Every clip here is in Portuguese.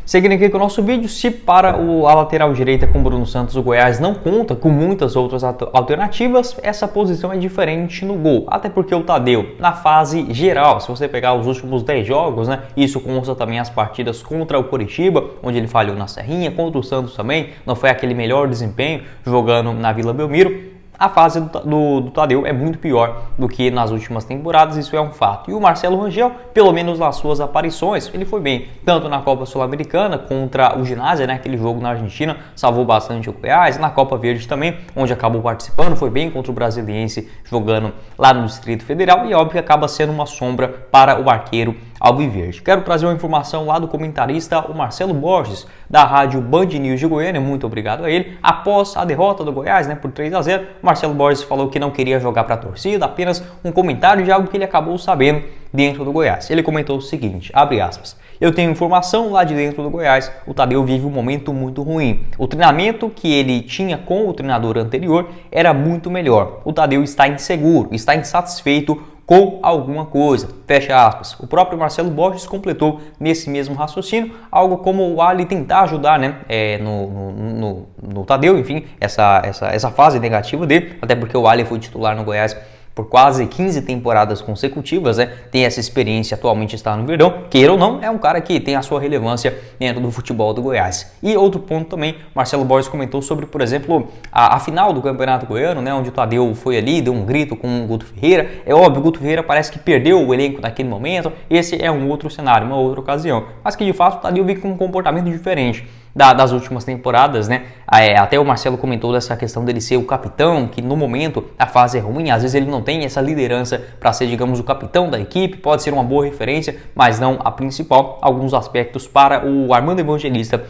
Seguindo aqui com o nosso vídeo, se para a lateral direita com Bruno Santos o Goiás não conta com muitas outras alternativas, essa posição é diferente no gol. Até porque o Tadeu, na fase geral, se você pegar os últimos 10 jogos, né, isso consta também as partidas contra o Coritiba, onde ele falhou na Serrinha, contra o Santos também, não foi aquele melhor desempenho jogando na Vila Belmiro. A fase do Tadeu é muito pior do que nas últimas temporadas, isso é um fato. E o Marcelo Rangel, pelo menos nas suas aparições, ele foi bem, tanto na Copa Sul-Americana contra o Ginásio, né, aquele jogo na Argentina, salvou bastante o Goiás, na Copa Verde também, onde acabou participando, foi bem contra o Brasiliense, jogando lá no Distrito Federal, e óbvio que acaba sendo uma sombra para o arqueiro alviverde. Quero trazer uma informação lá do comentarista, o Marcelo Borges, da rádio Band News de Goiânia, muito obrigado a ele. Após a derrota do Goiás, né, por 3-0, o Marcelo Borges falou que não queria jogar para a torcida, apenas um comentário de algo que ele acabou sabendo dentro do Goiás. Ele comentou o seguinte, abre aspas, eu tenho informação lá de dentro do Goiás, o Tadeu vive um momento muito ruim. O treinamento que ele tinha com o treinador anterior era muito melhor. O Tadeu está inseguro, está insatisfeito com alguma coisa, fecha aspas. O próprio Marcelo Borges completou nesse mesmo raciocínio, algo como o Ali tentar ajudar, né, no Tadeu, enfim, essa fase negativa dele, até porque o Ali foi titular no Goiás por quase 15 temporadas consecutivas, né? Tem essa experiência, atualmente está no Verdão, queira ou não, é um cara que tem a sua relevância dentro do futebol do Goiás. E outro ponto também, Marcelo Borges comentou sobre, por exemplo, a final do Campeonato Goiano, né? Onde o Tadeu foi ali, deu um grito com o Guto Ferreira. É óbvio, o Guto Ferreira parece que perdeu o elenco naquele momento, esse é um outro cenário, uma outra ocasião. Mas que de fato o Tadeu veio com um comportamento diferente das últimas temporadas, né? Até o Marcelo comentou dessa questão dele ser o capitão, que no momento a fase é ruim, às vezes ele não tem essa liderança para ser, digamos, o capitão da equipe, pode ser uma boa referência, mas não a principal, alguns aspectos para o Armando Evangelista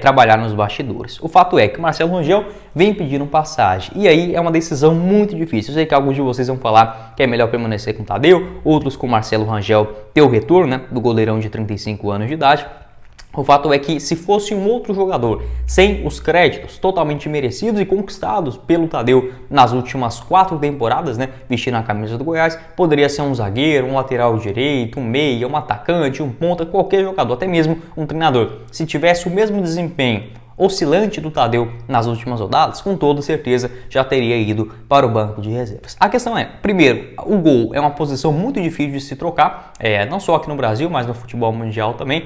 trabalhar nos bastidores. O fato é que o Marcelo Rangel vem pedindo passagem, e aí é uma decisão muito difícil. Eu sei que alguns de vocês vão falar que é melhor permanecer com o Tadeu, outros com o Marcelo Rangel ter o retorno, né, do goleirão de 35 anos de idade. O fato é que se fosse um outro jogador, sem os créditos totalmente merecidos e conquistados pelo Tadeu nas últimas 4 temporadas, né, vestindo a camisa do Goiás, poderia ser um zagueiro, um lateral direito, um meia, um atacante, um ponta, qualquer jogador, até mesmo um treinador. Se tivesse o mesmo desempenho oscilante do Tadeu nas últimas rodadas, com toda certeza já teria ido para o banco de reservas. A questão é, primeiro, o gol é uma posição muito difícil de se trocar, não só aqui no Brasil, mas no futebol mundial também.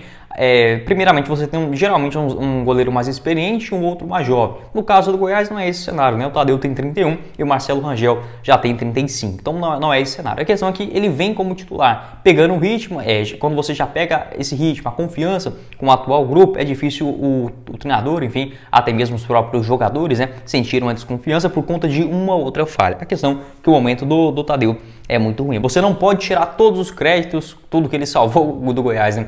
Primeiramente, você tem geralmente um goleiro mais experiente e um outro mais jovem. No caso do Goiás, não é esse cenário, né? O Tadeu tem 31 e o Marcelo Rangel já tem 35. Então, não é esse cenário. A questão é que ele vem como titular, pegando o ritmo. Quando você já pega esse ritmo, a confiança com o atual grupo, é difícil o treinador, enfim, até mesmo os próprios jogadores, né, sentiram uma desconfiança por conta de uma ou outra falha. A questão é que o momento do Tadeu é muito ruim. Você não pode tirar todos os créditos, tudo que ele salvou do Goiás, né?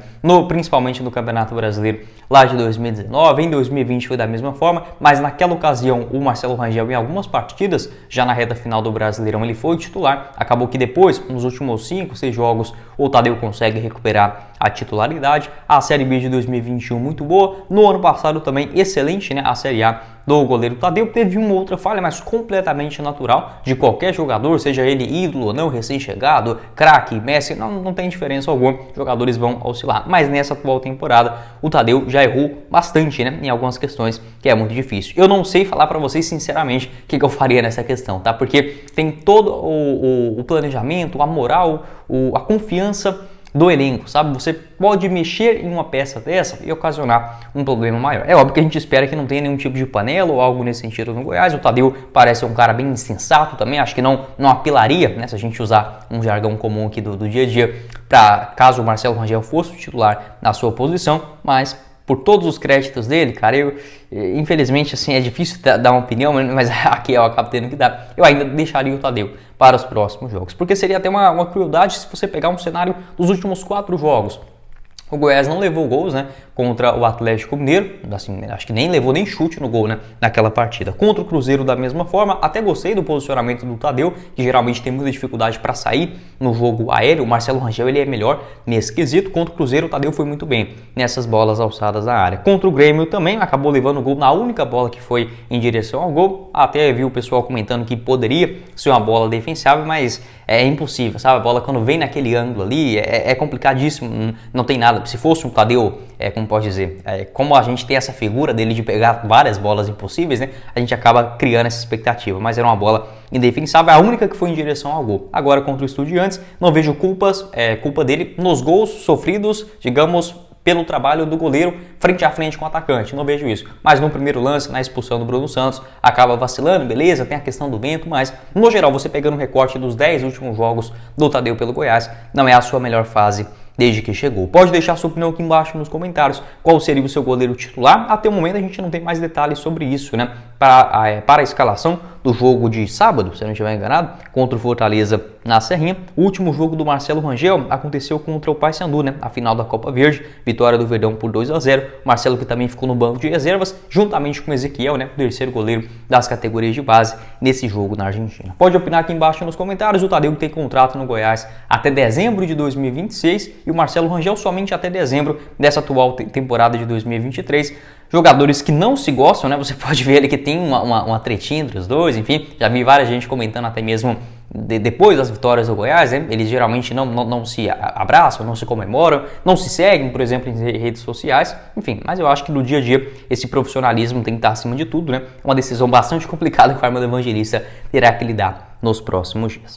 Principalmente no Campeonato Brasileiro lá de 2019, em 2020 foi da mesma forma, mas naquela ocasião o Marcelo Rangel em algumas partidas, já na reta final do Brasileirão, ele foi titular, acabou que depois, nos últimos 5, 6 jogos, o Tadeu consegue recuperar a titularidade. A Série B de 2021 muito boa, no ano passado também excelente, né? A Série A do goleiro Tadeu teve uma outra falha, mas completamente natural de qualquer jogador, seja ele ídolo ou não, recém-chegado, craque, Messi, não tem diferença alguma, jogadores vão oscilar. Mas nessa atual temporada, o Tadeu já errou bastante, né, em algumas questões, que é muito difícil. Eu não sei falar para vocês, sinceramente, o que eu faria nessa questão, tá? Porque tem todo o planejamento, a moral, a confiança do elenco, sabe? Você pode mexer em uma peça dessa e ocasionar um problema maior. É óbvio que a gente espera que não tenha nenhum tipo de panela ou algo nesse sentido no Goiás. O Tadeu parece um cara bem insensato também, acho que não apilaria, né, se a gente usar um jargão comum aqui do dia a dia, para caso o Marcelo Rangel fosse o titular na sua posição, mas por todos os créditos dele, cara, infelizmente, assim, é difícil dar uma opinião, mas aqui eu acabo tendo que dar. Eu ainda deixaria o Tadeu para os próximos jogos, porque seria até uma crueldade se você pegar um cenário dos últimos 4 jogos. O Goiás não levou gols, né, contra o Atlético Mineiro, assim, acho que nem levou nem chute no gol, né, naquela partida. Contra o Cruzeiro da mesma forma, até gostei do posicionamento do Tadeu, que geralmente tem muita dificuldade para sair no jogo aéreo. O Marcelo Rangel ele é melhor nesse quesito. Contra o Cruzeiro o Tadeu foi muito bem nessas bolas alçadas na área. Contra o Grêmio também acabou levando o gol na única bola que foi em direção ao gol. Até vi o pessoal comentando que poderia ser uma bola defensável, mas é impossível, sabe? A bola quando vem naquele ângulo ali é complicadíssimo, não tem nada. Se fosse um Tadeu, como pode dizer, como a gente tem essa figura dele de pegar várias bolas impossíveis, né? A gente acaba criando essa expectativa, mas era uma bola indefensável, a única que foi em direção ao gol. Agora contra o Estudiantes, não vejo culpa dele nos gols sofridos, digamos, pelo trabalho do goleiro frente a frente com o atacante, não vejo isso. Mas no primeiro lance, na expulsão do Bruno Santos, acaba vacilando, beleza, tem a questão do vento, mas no geral, você pegando o recorte dos 10 últimos jogos do Tadeu pelo Goiás, não é a sua melhor fase desde que chegou. Pode deixar sua opinião aqui embaixo nos comentários, qual seria o seu goleiro titular. Até o momento a gente não tem mais detalhes sobre isso, né? Para a escalação do jogo de sábado, se eu não estiver enganado, contra o Fortaleza na Serrinha. O último jogo do Marcelo Rangel aconteceu contra o Paysandu, né? A final da Copa Verde, vitória do Verdão por 2-0. Marcelo que também ficou no banco de reservas, juntamente com o Ezequiel, né? O terceiro goleiro das categorias de base nesse jogo na Argentina. Pode opinar aqui embaixo nos comentários. O Tadeu tem contrato no Goiás até dezembro de 2026 e o Marcelo Rangel somente até dezembro dessa atual temporada de 2023. Jogadores que não se gostam, né? Você pode ver ali que tem uma tretinha entre os dois, enfim, já vi várias gente comentando até mesmo depois das vitórias do Goiás, né? Eles geralmente não se abraçam, não se comemoram, não se seguem, por exemplo, em redes sociais, enfim, mas eu acho que no dia a dia esse profissionalismo tem que estar acima de tudo, né? Uma decisão bastante complicada que o Armando Evangelista terá que lidar nos próximos dias.